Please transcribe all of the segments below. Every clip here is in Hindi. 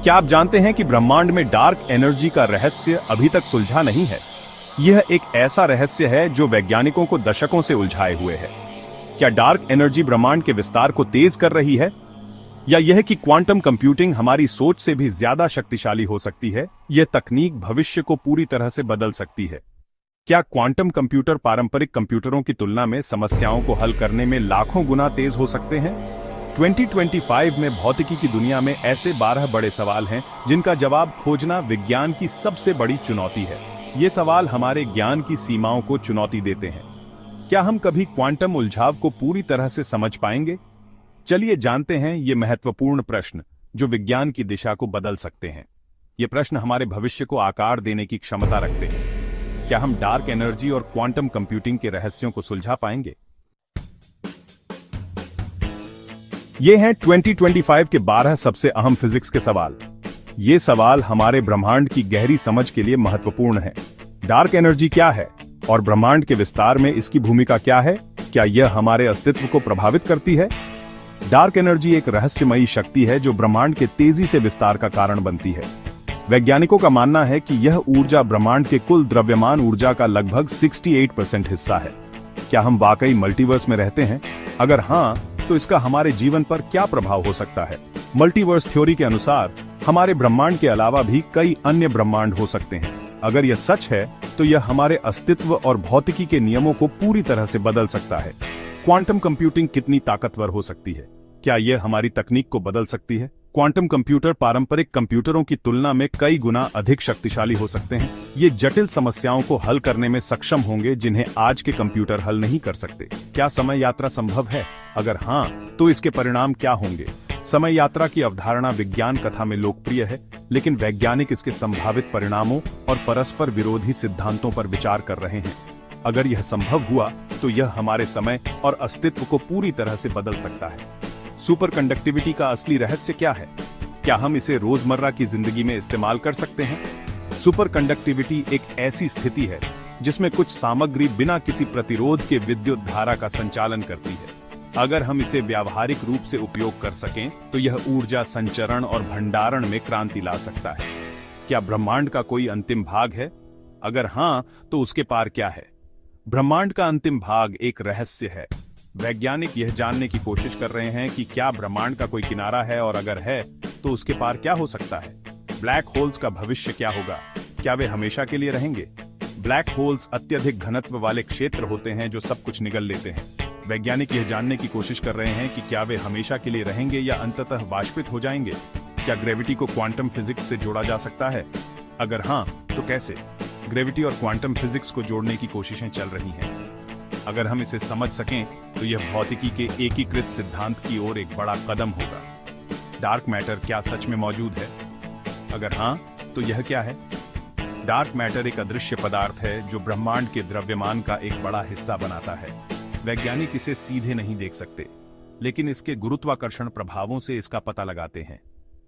क्या आप जानते हैं कि ब्रह्मांड में डार्क एनर्जी का रहस्य अभी तक सुलझा नहीं है? यह एक ऐसा रहस्य है जो वैज्ञानिकों को दशकों से उलझाए हुए है। क्या डार्क एनर्जी ब्रह्मांड के विस्तार को तेज कर रही है, या यह कि क्वांटम कंप्यूटिंग हमारी सोच से भी ज्यादा शक्तिशाली हो सकती है? यह तकनीक भविष्य को पूरी तरह से बदल सकती है। क्या क्वांटम कंप्यूटर पारंपरिक कंप्यूटरों की तुलना में समस्याओं को हल करने में लाखों गुना तेज हो सकते हैं? 2025 में भौतिकी की दुनिया में ऐसे 12 बड़े सवाल हैं जिनका जवाब खोजना विज्ञान की सबसे बड़ी चुनौती है। ये सवाल हमारे ज्ञान की सीमाओं को चुनौती देते हैं। क्या हम कभी क्वांटम उलझाव को पूरी तरह से समझ पाएंगे? चलिए जानते हैं ये महत्वपूर्ण प्रश्न जो विज्ञान की दिशा को बदल सकते हैं। ये प्रश्न हमारे भविष्य को आकार देने की क्षमता रखते हैं। क्या हम डार्क एनर्जी और क्वांटम कंप्यूटिंग के रहस्यों को सुलझा पाएंगे? ये हैं 2025 के 12 सबसे अहम फिजिक्स के सवाल। ये सवाल हमारे ब्रह्मांड की गहरी समझ के लिए महत्वपूर्ण है। डार्क एनर्जी क्या है और ब्रह्मांड के विस्तार में इसकी भूमिका क्या है? क्या यह हमारे अस्तित्व को प्रभावित करती है? डार्क एनर्जी एक रहस्यमयी शक्ति है जो ब्रह्मांड के तेजी से विस्तार का कारण बनती है। वैज्ञानिकों का मानना है कि यह ऊर्जा ब्रह्मांड के कुल द्रव्यमान ऊर्जा का लगभग 68% हिस्सा है। क्या हम वाकई मल्टीवर्स में रहते हैं? अगर हां, तो इसका हमारे जीवन पर क्या प्रभाव हो सकता है? मल्टीवर्स थ्योरी के अनुसार हमारे ब्रह्मांड के अलावा भी कई अन्य ब्रह्मांड हो सकते हैं। अगर यह सच है तो यह हमारे अस्तित्व और भौतिकी के नियमों को पूरी तरह से बदल सकता है। क्वांटम कंप्यूटिंग कितनी ताकतवर हो सकती है? क्या यह हमारी तकनीक को बदल सकती है? क्वांटम कंप्यूटर पारंपरिक कंप्यूटरों की तुलना में कई गुना अधिक शक्तिशाली हो सकते हैं। ये जटिल समस्याओं को हल करने में सक्षम होंगे जिन्हें आज के कंप्यूटर हल नहीं कर सकते। क्या समय यात्रा संभव है? अगर हां, तो इसके परिणाम क्या होंगे? समय यात्रा की अवधारणा विज्ञान कथा में लोकप्रिय है, लेकिन वैज्ञानिक इसके संभावित परिणामों और परस्पर विरोधी सिद्धांतों पर विचार कर रहे हैं। अगर यह संभव हुआ तो यह हमारे समय और अस्तित्व को पूरी तरह से बदल सकता है। सुपर कंडक्टिविटी का असली रहस्य क्या है? क्या हम इसे रोजमर्रा की जिंदगी में इस्तेमाल कर सकते हैं? सुपर कंडक्टिविटी एक ऐसी स्थिति है जिसमें कुछ सामग्री बिना किसी प्रतिरोध के विद्युत धारा का संचालन करती है। अगर हम इसे व्यावहारिक रूप से उपयोग कर सकें तो यह ऊर्जा संचरण और भंडारण में क्रांति ला सकता है। क्या ब्रह्मांड का कोई अंतिम भाग है? अगर हां, तो उसके पार क्या है? ब्रह्मांड का अंतिम भाग एक रहस्य है। वैज्ञानिक यह जानने की कोशिश कर रहे हैं कि क्या ब्रह्मांड का कोई किनारा है, और अगर है तो उसके पार क्या हो सकता है? ब्लैक होल्स का भविष्य क्या होगा? क्या वे हमेशा के लिए रहेंगे? ब्लैक होल्स अत्यधिक घनत्व वाले क्षेत्र होते हैं जो सब कुछ निगल लेते हैं। वैज्ञानिक यह जानने की कोशिश कर रहे हैं कि क्या वे हमेशा के लिए रहेंगे या अंततः वाष्पित हो जाएंगे। क्या ग्रेविटी को क्वांटम फिजिक्स से जोड़ा जा सकता है? अगर हां, तो कैसे? ग्रेविटी और क्वांटम फिजिक्स को जोड़ने की कोशिशें चल रही हैं। अगर हम इसे समझ सकें तो यह भौतिकी के एकीकृत सिद्धांत की ओर एक बड़ा कदम होगा। डार्क मैटर क्या सच में मौजूद है? अगर हां, तो यह क्या है? डार्क मैटर एक अदृश्य पदार्थ है जो ब्रह्मांड के द्रव्यमान का एक बड़ा हिस्सा बनाता है। वैज्ञानिक इसे सीधे नहीं देख सकते, लेकिन इसके गुरुत्वाकर्षण प्रभावों से इसका पता लगाते हैं।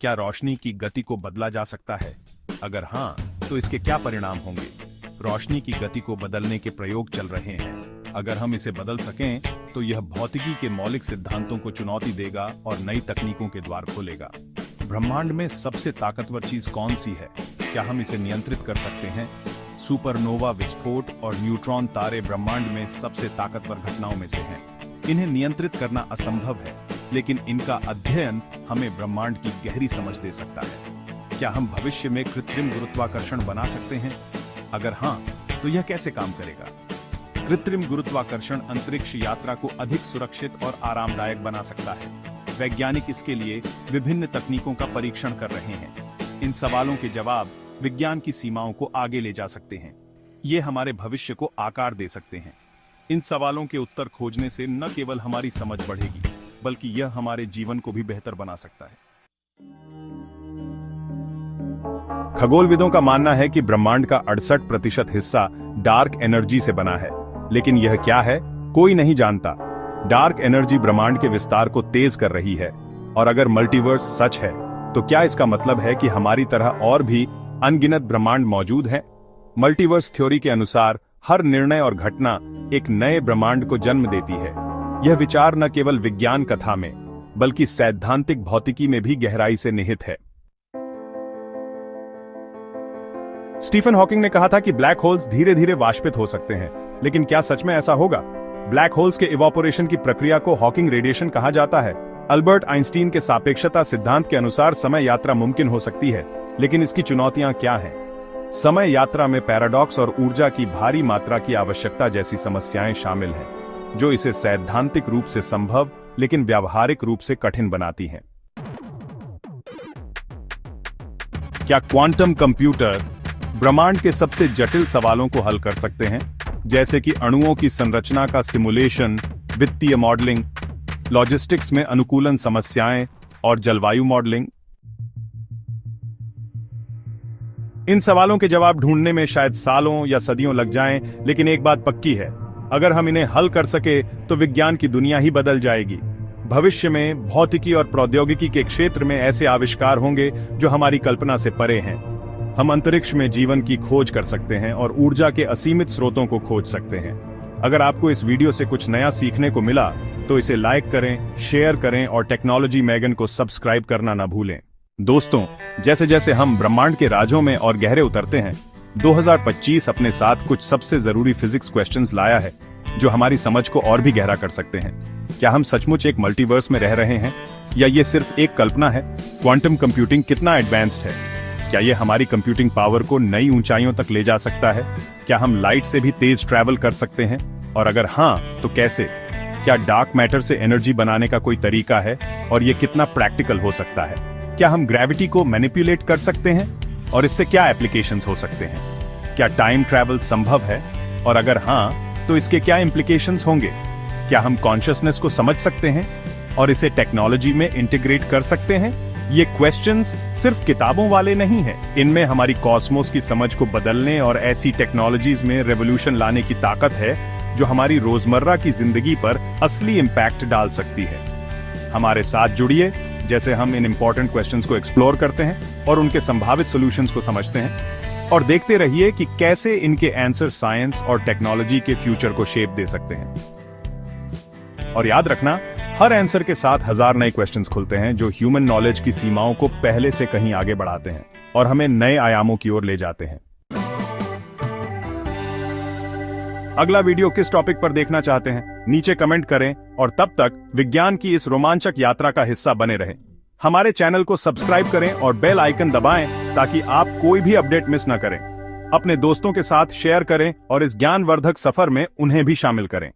क्या रोशनी की गति को बदला जा सकता है? अगर हां, तो इसके क्या परिणाम होंगे? रोशनी की गति को बदलने के प्रयोग चल रहे हैं। अगर हम इसे बदल सकें तो यह भौतिकी के मौलिक सिद्धांतों को चुनौती देगा और नई तकनीकों के द्वार खोलेगा। ब्रह्मांड में सबसे ताकतवर चीज कौन सी है? क्या हम इसे नियंत्रित कर सकते हैं? सुपरनोवा विस्फोट और न्यूट्रॉन तारे ब्रह्मांड में सबसे ताकतवर घटनाओं में से हैं। इन्हें नियंत्रित करना असंभव है, लेकिन इनका अध्ययन हमें ब्रह्मांड की गहरी समझ दे सकता है। क्या हम भविष्य में कृत्रिम गुरुत्वाकर्षण बना सकते हैं? अगर हां, तो यह कैसे काम करेगा? कृत्रिम गुरुत्वाकर्षण अंतरिक्ष यात्रा को अधिक सुरक्षित और आरामदायक बना सकता है। वैज्ञानिक इसके लिए विभिन्न तकनीकों का परीक्षण कर रहे हैं। इन सवालों के जवाब विज्ञान की सीमाओं को आगे ले जा सकते हैं। ये हमारे भविष्य को आकार दे सकते हैं। इन सवालों के उत्तर खोजने से न केवल हमारी समझ बढ़ेगी, बल्कि यह हमारे जीवन को भी बेहतर बना सकता है। खगोलविदों का मानना है कि ब्रह्मांड का 68% हिस्सा डार्क एनर्जी से बना है, लेकिन यह क्या है, कोई नहीं जानता। डार्क एनर्जी ब्रह्मांड के विस्तार को तेज कर रही है, और अगर मल्टीवर्स सच है तो क्या इसका मतलब है कि हमारी तरह और भी अनगिनत ब्रह्मांड मौजूद हैं? मल्टीवर्स थ्योरी के अनुसार हर निर्णय और घटना एक नए ब्रह्मांड को जन्म देती है। यह विचार न केवल विज्ञान कथा में, बल्कि सैद्धांतिक भौतिकी में भी गहराई से निहित है। स्टीफन हॉकिंग ने कहा था कि ब्लैक होल्स धीरे धीरे वाष्पित हो सकते हैं, लेकिन क्या सच में ऐसा होगा? ब्लैक होल्स के इवोपोरेशन की प्रक्रिया को हॉकिंग रेडिएशन कहा जाता है। अल्बर्ट आइंस्टीन के सापेक्षता सिद्धांत के अनुसार समय यात्रा मुमकिन हो सकती है, लेकिन इसकी चुनौतियां क्या हैं? समय यात्रा में पैराडॉक्स और ऊर्जा की भारी मात्रा की आवश्यकता जैसी समस्याएं शामिल हैं, जो इसे सैद्धांतिक रूप से संभव लेकिन व्यावहारिक रूप से कठिन बनाती हैं। क्या क्वांटम कंप्यूटर ब्रह्मांड के सबसे जटिल सवालों को हल कर सकते हैं, जैसे कि अणुओं की संरचना का सिमुलेशन, वित्तीय मॉडलिंग, लॉजिस्टिक्स में अनुकूलन समस्याएं और जलवायु मॉडलिंग? इन सवालों के जवाब ढूंढने में शायद सालों या सदियों लग जाएं, लेकिन एक बात पक्की है, अगर हम इन्हें हल कर सके तो विज्ञान की दुनिया ही बदल जाएगी। भविष्य में भौतिकी और प्रौद्योगिकी के क्षेत्र में ऐसे आविष्कार होंगे जो हमारी कल्पना से परे हैं। हम अंतरिक्ष में जीवन की खोज कर सकते हैं और ऊर्जा के असीमित स्रोतों को खोज सकते हैं। अगर आपको इस वीडियो से कुछ नया सीखने को मिला तो इसे लाइक करें, शेयर करें और टेक्नोलॉजी मैगन को सब्सक्राइब करना ना भूलें। दोस्तों, जैसे जैसे हम ब्रह्मांड के राजों में और गहरे उतरते हैं, 2025 अपने साथ कुछ सबसे जरूरी फिजिक्स क्वेश्चंस लाया है जो हमारी समझ को और भी गहरा कर सकते हैं। क्या हम सचमुच एक मल्टीवर्स में रह रहे हैं या ये सिर्फ एक कल्पना है? क्वांटम कंप्यूटिंग कितना एडवांस्ड है? क्या ये हमारी कंप्यूटिंग पावर को नई ऊंचाइयों तक ले जा सकता है? क्या हम लाइट से भी तेज ट्रैवल कर सकते हैं? और अगर हाँ, तो कैसे? क्या डार्क मैटर से एनर्जी बनाने का कोई तरीका है और ये कितना प्रैक्टिकल हो सकता है? क्या हम ग्रेविटी को मैनिपुलेट कर सकते हैं और इससे क्या एप्लीकेशंस हो सकते हैं? क्या टाइम ट्रैवल संभव है और अगर हाँ, तो इसके क्या इम्प्लीकेशंस होंगे? क्या हम कॉन्शियसनेस को समझ सकते हैं और इसे टेक्नोलॉजी में इंटीग्रेट कर सकते हैं? ये क्वेश्चंस सिर्फ किताबों वाले नहीं हैं, इनमें हमारी कॉस्मोस की समझ को बदलने और ऐसी टेक्नोलॉजीज में रेवोल्यूशन लाने की ताकत है जो हमारी रोजमर्रा की जिंदगी पर असली इम्पैक्ट डाल सकती है। हमारे साथ जुड़िए जैसे हम इन इंपॉर्टेंट क्वेश्चंस को एक्सप्लोर करते हैं और उनके संभावित सॉल्यूशंस को समझते हैं, और देखते रहिए कि कैसे इनके आंसर साइंस और टेक्नोलॉजी के फ्यूचर को शेप दे सकते हैं। और याद रखना, हर आंसर के साथ 1000 नए क्वेश्चंस खुलते हैं जो ह्यूमन नॉलेज की सीमाओं को पहले से कहीं आगे बढ़ाते हैं और हमें नए आयामों की ओर ले जाते हैं। अगला वीडियो किस टॉपिक पर देखना चाहते हैं, नीचे कमेंट करें और तब तक विज्ञान की इस रोमांचक यात्रा का हिस्सा बने रहें। हमारे चैनल को सब्सक्राइब करें और बेल आइकन दबाएं ताकि आप कोई भी अपडेट मिस न करें। अपने दोस्तों के साथ शेयर करें और इस ज्ञानवर्धक सफर में उन्हें भी शामिल करें।